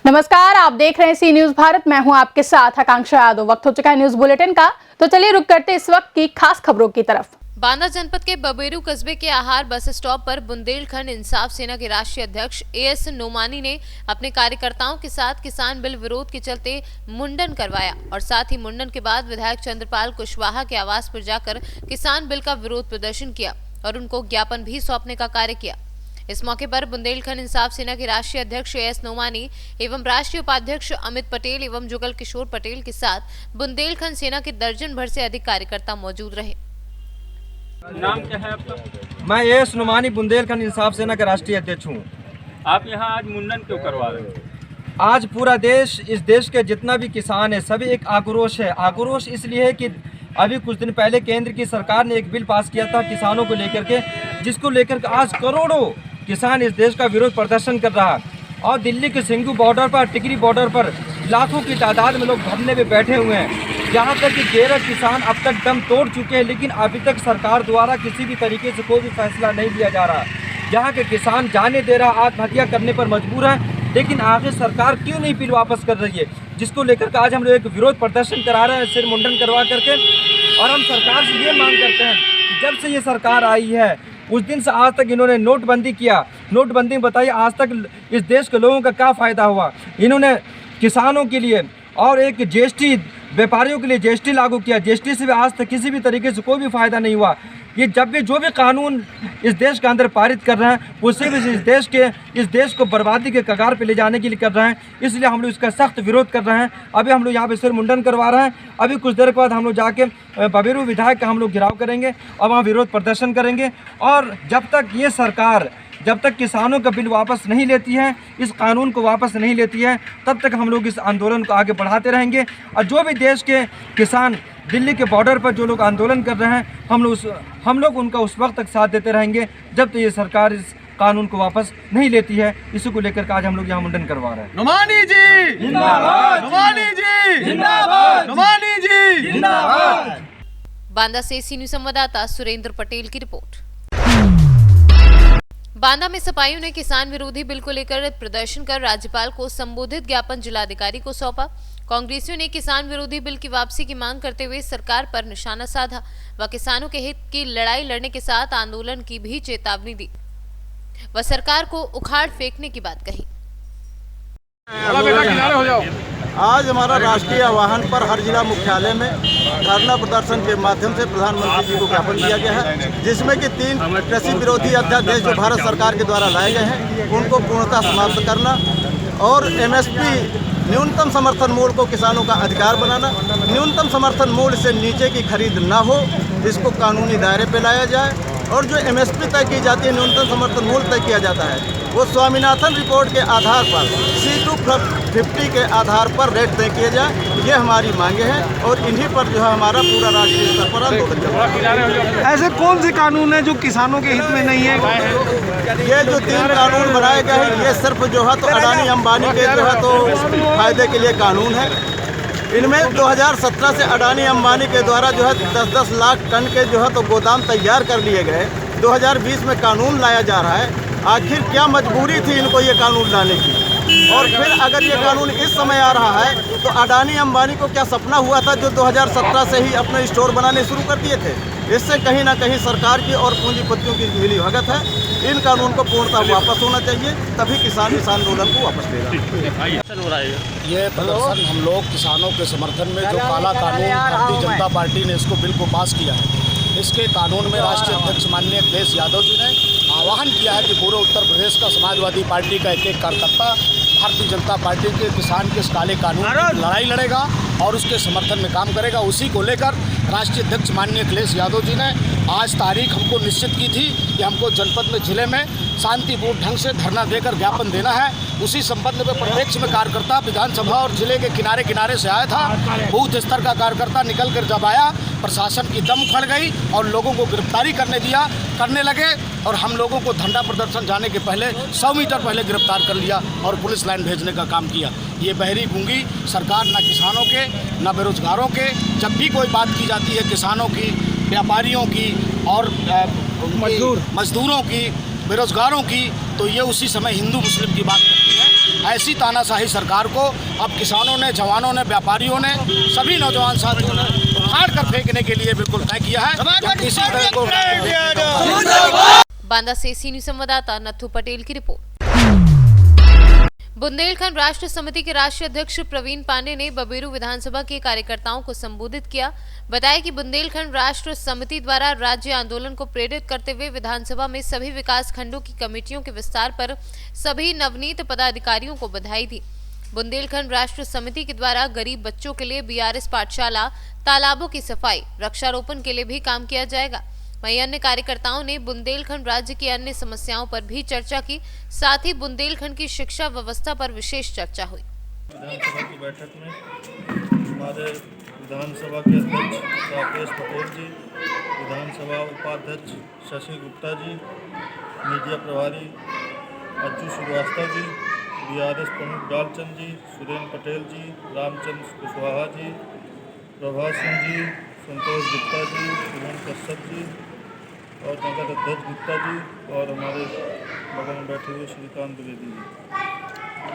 नमस्कार, आप देख रहे हैं सी न्यूज भारत। मैं हूं आपके साथ आकांक्षा यादव। वक्त हो चुका है न्यूज बुलेटिन का, तो चलिए रुक करते इस वक्त की खास खबरों की तरफ। बांदा जनपद के बबेरू कस्बे के आहार बस स्टॉप पर बुंदेलखंड इंसाफ सेना के राष्ट्रीय अध्यक्ष एएस नोमानी ने अपने कार्यकर्ताओं के साथ किसान बिल विरोध के चलते मुंडन करवाया और साथ ही मुंडन के बाद विधायक चंद्रपाल कुशवाहा के आवास पर जाकर किसान बिल का विरोध प्रदर्शन किया और उनको ज्ञापन भी सौंपने का कार्य किया। इस मौके पर बुंदेलखंड इंसाफ सेना के राष्ट्रीय अध्यक्ष एएस नोमानी एवं राष्ट्रीय उपाध्यक्ष अमित पटेल एवं जुगल किशोर पटेल के साथ बुंदेलखंड सेना के दर्जन भर से अधिक कार्यकर्ता मौजूद रहे। नाम क्या है आपका? मैं एएस नोमानी बुंदेलखंड इंसाफ सेना का राष्ट्रीय अध्यक्ष हूँ। आप यहाँ आज मुंडन क्यों करवा रहे हैं? आज पूरा देश, इस देश के जितना भी किसान है, सभी एक आक्रोश है। आक्रोश इसलिए है कि अभी कुछ दिन पहले केंद्र की सरकार ने एक बिल पास किया था किसानों को लेकर के, जिसको लेकर के आज करोड़ों किसान इस देश का विरोध प्रदर्शन कर रहा है। और दिल्ली के सिंघू बॉर्डर पर, टिकरी बॉर्डर पर लाखों की तादाद में लोग धरने पे बैठे हुए हैं। यहाँ तक कि 13 किसान अब तक दम तोड़ चुके हैं, लेकिन अभी तक सरकार द्वारा किसी भी तरीके से कोई भी फैसला नहीं लिया जा रहा। यहाँ के किसान जाने दे रहा, आत्महत्या करने पर मजबूर है, लेकिन आखिर सरकार क्यों नहीं बिल वापस कर रही है, जिसको लेकर के आज हम लोग एक विरोध प्रदर्शन करा रहे हैं सिर मुंडन करवा करके। और हम सरकार से ये मांग करते हैं कि जब से ये सरकार आई है उस दिन से आज तक इन्होंने नोटबंदी किया। नोटबंदी में बताइए आज तक इस देश के लोगों का क्या फ़ायदा हुआ। इन्होंने किसानों के लिए और एक जीएसटी, व्यापारियों के लिए जीएसटी लागू किया। जीएसटी से भी आज तक किसी भी तरीके से कोई भी फ़ायदा नहीं हुआ। ये जब भी जो भी कानून इस देश के अंदर पारित कर रहे हैं, उससे भी इस देश को बर्बादी के कगार पे ले जाने के लिए कर रहे हैं। इसलिए हम लोग इसका सख्त विरोध कर रहे हैं। अभी हम लोग यहाँ पे सिर मुंडन करवा रहे हैं। अभी कुछ देर के बाद हम लोग जाके बबेरू विधायक का हम लोग घेराव करेंगे और वहाँ विरोध प्रदर्शन करेंगे। और जब तक ये सरकार, जब तक किसानों का बिल वापस नहीं लेती है, इस कानून को वापस नहीं लेती है, तब तक हम लोग इस आंदोलन को आगे बढ़ाते रहेंगे। और जो भी देश के किसान दिल्ली के बॉर्डर पर जो लोग आंदोलन कर रहे हैं, हम लोग उनका उस वक्त तक साथ देते रहेंगे जब तक ये सरकार इस कानून को वापस नहीं लेती है। इसी को लेकर आज हम लोग यहाँ मुंडन करवा रहे हैं। नोमानी जी जिंदाबाद, नोमानी जी जिंदाबाद, नोमानी जी जिंदाबाद। बांदा से सी न्यूज संवाददाता सुरेंद्र पटेल की रिपोर्ट। बांदा में सपाइयों ने किसान विरोधी बिल को लेकर प्रदर्शन कर राज्यपाल को संबोधित ज्ञापन जिलाधिकारी को सौंपा। कांग्रेसियों ने किसान विरोधी बिल की वापसी की मांग करते हुए सरकार पर निशाना साधा व किसानों के हित की लड़ाई लड़ने के साथ आंदोलन की भी चेतावनी दी व सरकार को उखाड़ फेंकने की बात कही। आज हमारा राष्ट्रीय आह्वान पर हर जिला मुख्यालय में धरना प्रदर्शन के माध्यम से प्रधानमंत्री जी को ज्ञापन दिया गया है, जिसमें कि 3 कृषि विरोधी अध्यादेश जो भारत सरकार के द्वारा लाए गए हैं उनको पूर्णतः समाप्त करना और एमएसपी न्यूनतम समर्थन मूल्य को किसानों का अधिकार बनाना, न्यूनतम समर्थन मूल्य से नीचे की खरीद ना हो, इसको कानूनी दायरे पे लाया जाए। और जो एमएसपी तय की जाती है, न्यूनतम समर्थन मूल्य तय किया जाता है, वो स्वामीनाथन रिपोर्ट के आधार पर C250 के आधार पर रेट तय किए जाए। ये हमारी मांगे हैं और इन्हीं पर जो है हमारा पूरा राष्ट्रीय स्तर पर आंदोलन चल रहा है। ऐसे कौन से कानून हैं जो किसानों के हित में नहीं है? ये जो 3 कानून बनाए गए हैं, ये सिर्फ जो है तो अडानी अंबानी के जो है तो फायदे के लिए कानून है। इनमें 2017 से अडानी अंबानी के द्वारा जो है 10-10 लाख टन के जो है तो गोदाम तैयार कर लिए गए। 2020 में कानून लाया जा रहा है। आखिर क्या मजबूरी थी इनको ये कानून लाने की? और फिर अगर ये कानून इस समय आ रहा है तो अडानी अंबानी को क्या सपना हुआ था जो 2017 से ही अपने स्टोर बनाने शुरू कर दिए थे? इससे कहीं ना कहीं सरकार की और पूंजीपतियों की मिली भगत है। इन कानून को पूर्णतः वापस होना चाहिए, तभी किसान इस आंदोलन को वापस लेगा। ये प्रदर्शन हम लोग किसानों के समर्थन में जो काला कानून भारतीय जनता पार्टी ने इसको बिल को पास किया है, इसके कानून में राष्ट्रीय अध्यक्ष माननीय अखिलेश यादव जी ने आह्वान किया है कि पूरे उत्तर प्रदेश का समाजवादी पार्टी का एक कार्यकर्ता भारतीय जनता पार्टी के किसान के इस काले कानून की लड़ाई लड़ेगा और उसके समर्थन में काम करेगा। उसी को लेकर राष्ट्रीय अध्यक्ष माननीय अखिलेश यादव जी ने आज तारीख हमको निश्चित की थी कि हमको जनपद में, जिले में शांतिपूर्ण ढंग से धरना देकर ज्ञापन देना है। उसी संबंध में प्रत्यक्ष में कार्यकर्ता विधानसभा और जिले के किनारे किनारे से आया था। बूथ स्तर का कार्यकर्ता निकल कर जब आया, प्रशासन की दम उखड़ गई और लोगों को गिरफ्तारी करने लगे और हम लोगों को धरना प्रदर्शन जाने के पहले 100 मीटर पहले गिरफ्तार कर लिया और पुलिस लाइन भेजने का काम किया। ये बहरी गूंगी सरकार न किसानों के न बेरोजगारों के, जब भी कोई बात की जाती है किसानों की, व्यापारियों की और मजदूरों की, बेरोजगारों की, तो ये उसी समय हिंदू मुस्लिम की बात करती है। ऐसी तानाशाही सरकार को अब किसानों ने, जवानों ने, व्यापारियों ने, सभी नौजवान साथियों ने उखाड़ कर फेंकने के लिए बिल्कुल तय किया है। इसी तरह को बांदा से सी न्यूज़ संवाददाता नथु पटेल की रिपोर्ट। बुंदेलखंड राष्ट्र समिति के राष्ट्रीय अध्यक्ष प्रवीण पांडे ने बबेरू विधानसभा के कार्यकर्ताओं को संबोधित किया। बताया कि बुंदेलखंड राष्ट्र समिति द्वारा राज्य आंदोलन को प्रेरित करते हुए विधानसभा में सभी विकास खंडों की कमेटियों के विस्तार पर सभी नवनीत पदाधिकारियों को बधाई दी। बुंदेलखंड राष्ट्र समिति के द्वारा गरीब बच्चों के लिए बीआरएस पाठशाला, तालाबों की सफाई, वृक्षारोपण के लिए भी काम किया जाएगा। वहीं अन्य कार्यकर्ताओं ने बुंदेलखंड राज्य की अन्य समस्याओं पर भी चर्चा की। साथ ही बुंदेलखंड की शिक्षा व्यवस्था पर विशेष चर्चा हुई। विधानसभा की बैठक में हमारे विधानसभा के अध्यक्ष राकेश पटेल जी, विधानसभा उपाध्यक्ष शशि गुप्ता जी, मीडिया प्रभारी अज्जू श्रीवास्तव जी, बीआरएस प्रमुख डालचंद जी, सुरेंद्र पटेल जी, रामचंद्र कुशवाहा जी, प्रभा सिंह जी, संतोष गुप्ता जी, सुमन कश्यप जी और नगर अध्यक्ष गुप्ता जी और हमारे बगल में बैठे हुए श्रीकांत द्विवेदी जी।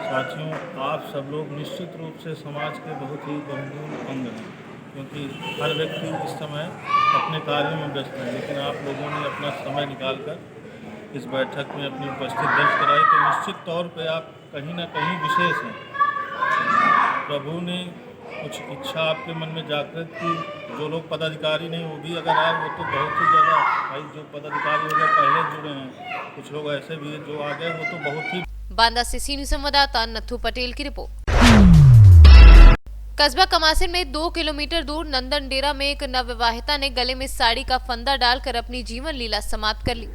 साथियों, आप सब लोग निश्चित रूप से समाज के बहुत ही बहुमूल्य अंग हैं, क्योंकि हर व्यक्ति इस समय अपने कार्यों में व्यस्त है, लेकिन आप लोगों ने अपना समय निकालकर इस बैठक में अपनी उपस्थिति दर्ज कराई, तो निश्चित तौर पे आप कहीं ना कहीं विशेष हैं। प्रभु ने कुछ इच्छा आपके मन में जागृत की। जो लोग पदाधिकारी नहीं, वो भी अगर आए वो तो बहुत ही ज़्यादा, भाई जो पदाधिकारी हो गए पहले जुड़े हैं, कुछ लोग ऐसे भी हैं जो आ गए, वो तो बहुत ही। बांदा से सी न्यूज़ संवाददाता नथु पटेल की रिपोर्ट। कस्बा कमासिन में 2 किलोमीटर दूर नंदन डेरा में एक नवविवाहिता ने गले में साड़ी का फंदा डालकर अपनी जीवन लीला समाप्त कर ली।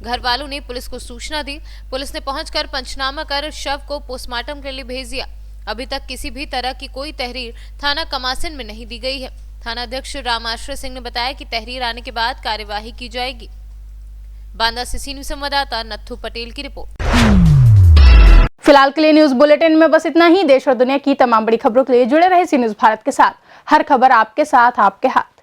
घर वालों ने पुलिस को सूचना दी। पुलिस ने पहुंचकर पंचनामा कर शव को पोस्टमार्टम के लिए भेज दिया। अभी तक किसी भी तरह की कोई तहरीर थाना कमासिन में नहीं दी गई है। थाना अध्यक्ष रामाश्रय सिंह ने बताया कि तहरीर आने के बाद कार्यवाही की जाएगी। बांदा से सी न्यूज़ संवाददाता नथु पटेल की रिपोर्ट। फिलहाल के लिए न्यूज़ बुलेटिन में बस इतना ही। देश और दुनिया की तमाम बड़ी खबरों के लिए जुड़े रहे सी न्यूज़ भारत के साथ। हर खबर आपके साथ, आपके हाथ।